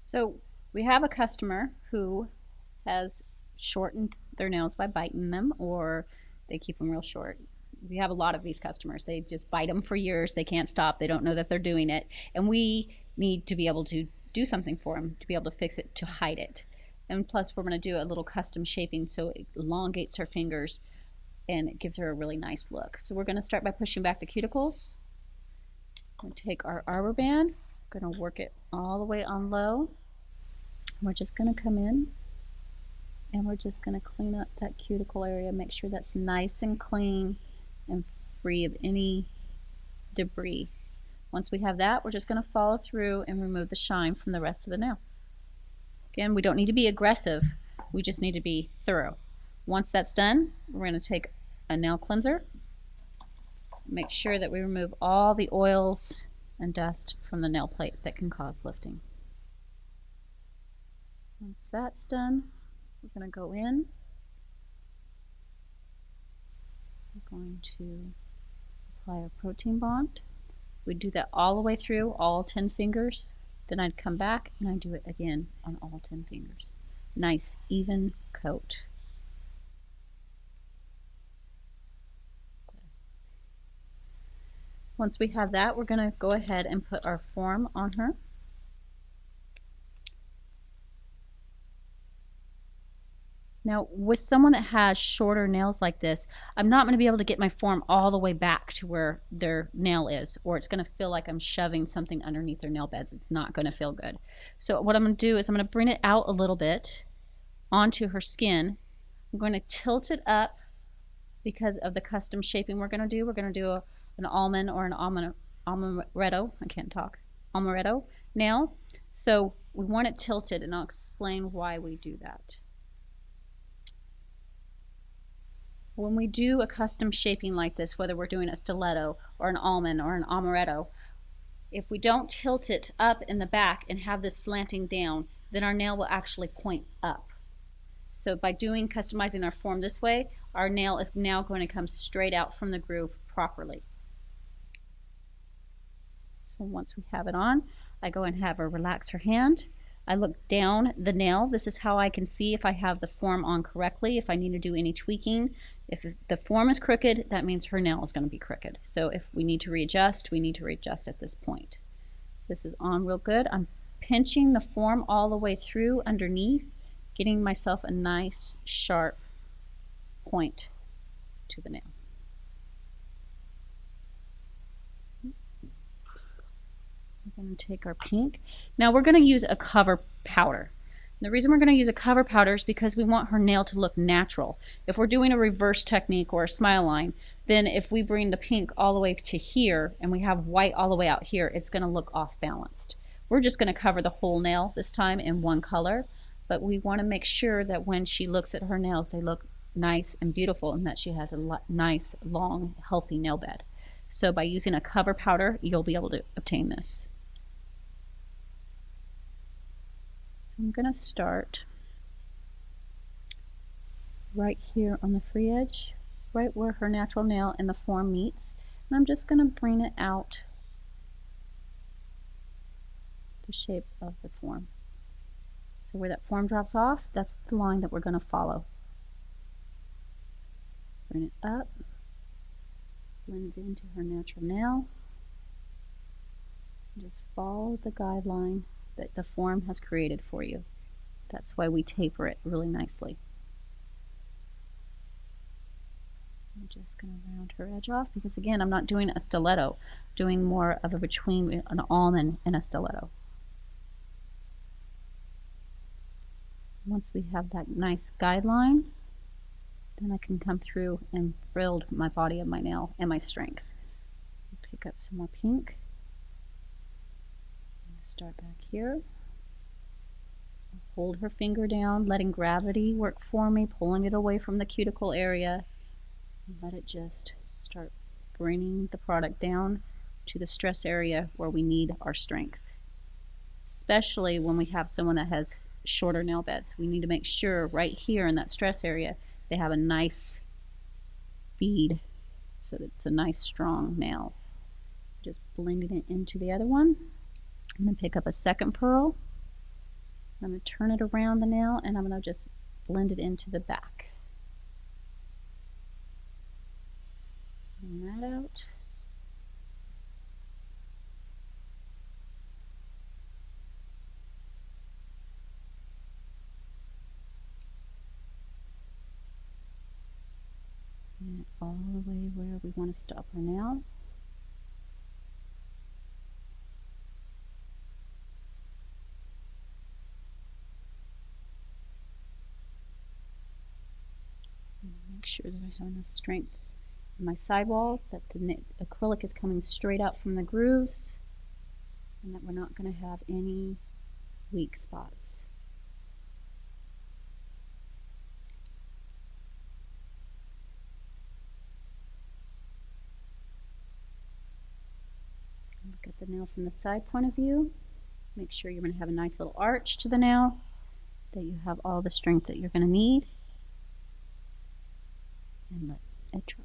So we have a customer who has shortened their nails by biting them, or they keep them real short. We have a lot of these customers. They just bite them for years. They can't stop. They don't know that they're doing it. And we need to be able to do something for them, to be able to fix it, to hide it. And plus, we're going to do a little custom shaping so it elongates her fingers and it gives her a really nice look. So we're going to start by pushing back the cuticles. We'll take our arbor band. We're going to work it all the way on low. We're just going to come in and we're just going to clean up that cuticle area, make sure that's nice and clean and free of any debris. Once we have that, we're just going to follow through and remove the shine from the rest of the nail. Again, we don't need to be aggressive, we just need to be thorough. Once that's done, we're going to take a nail cleanser, make sure that we remove all the oils and dust from the nail plate that can cause lifting. Once that's done, we're going to go in. We're going to apply our protein bond. We do that all the way through, all 10 fingers. Then I'd come back and I'd do it again on all 10 fingers. Nice, even coat. Once we have that, we're going to go ahead and put our form on her. Now, with someone that has shorter nails like this, I'm not going to be able to get my form all the way back to where their nail is, or it's going to feel like I'm shoving something underneath their nail beds. It's not going to feel good. So what I'm going to do is I'm going to bring it out a little bit onto her skin. I'm going to tilt it up because of the custom shaping we're going to do. We're going to do an almond or an Almond-Retto. I can't talk. Almond-Retto nail. So we want it tilted, and I'll explain why we do that. When we do a custom shaping like this, whether we're doing a stiletto or an almond or an Almond-Retto, if we don't tilt it up in the back and have this slanting down, then our nail will actually point up. So by customizing our form this way, our nail is now going to come straight out from the groove properly. So once we have it on, I go and have her relax her hand. I look down the nail. This is how I can see if I have the form on correctly, if I need to do any tweaking. If the form is crooked, that means her nail is going to be crooked. So if we need to readjust, we need to readjust at this point. This is on real good. I'm pinching the form all the way through underneath, getting myself a nice sharp point to the nail. We're going to take our pink. Now we're going to use a cover powder. The reason we're going to use a cover powder is because we want her nail to look natural. If we're doing a reverse technique or a smile line, then if we bring the pink all the way to here and we have white all the way out here, it's going to look off balanced. We're just going to cover the whole nail this time in one color, but we want to make sure that when she looks at her nails, they look nice and beautiful and that she has a nice, long, healthy nail bed. So by using a cover powder, you'll be able to obtain this. I'm going to start right here on the free edge, right where her natural nail and the form meets, and I'm just going to bring it out the shape of the form. So where that form drops off, that's the line that we're going to follow. Bring it up, blend it into her natural nail, and just follow the guideline that the form has created for you. That's why we taper it really nicely. I'm just going to round her edge off because again, I'm not doing a stiletto, I'm doing more of a between an almond and a stiletto. Once we have that nice guideline, then I can come through and build my body of my nail and my strength. Pick up some more pink. Start back here. Hold her finger down, letting gravity work for me, pulling it away from the cuticle area. And let it just start bringing the product down to the stress area where we need our strength. Especially when we have someone that has shorter nail beds. We need to make sure right here in that stress area they have a nice feed so that it's a nice strong nail. Just blending it into the other one. And then pick up a second pearl. I'm going to turn it around the nail and I'm going to just blend it into the back. Bring that out. And all the way where we want to stop our nail. And make sure that I have enough strength in my sidewalls, that the acrylic is coming straight out from the grooves, and that we're not going to have any weak spots. Look at the nail from the side point of view. Make sure you're going to have a nice little arch to the nail, that you have all the strength that you're going to need. And let it dry.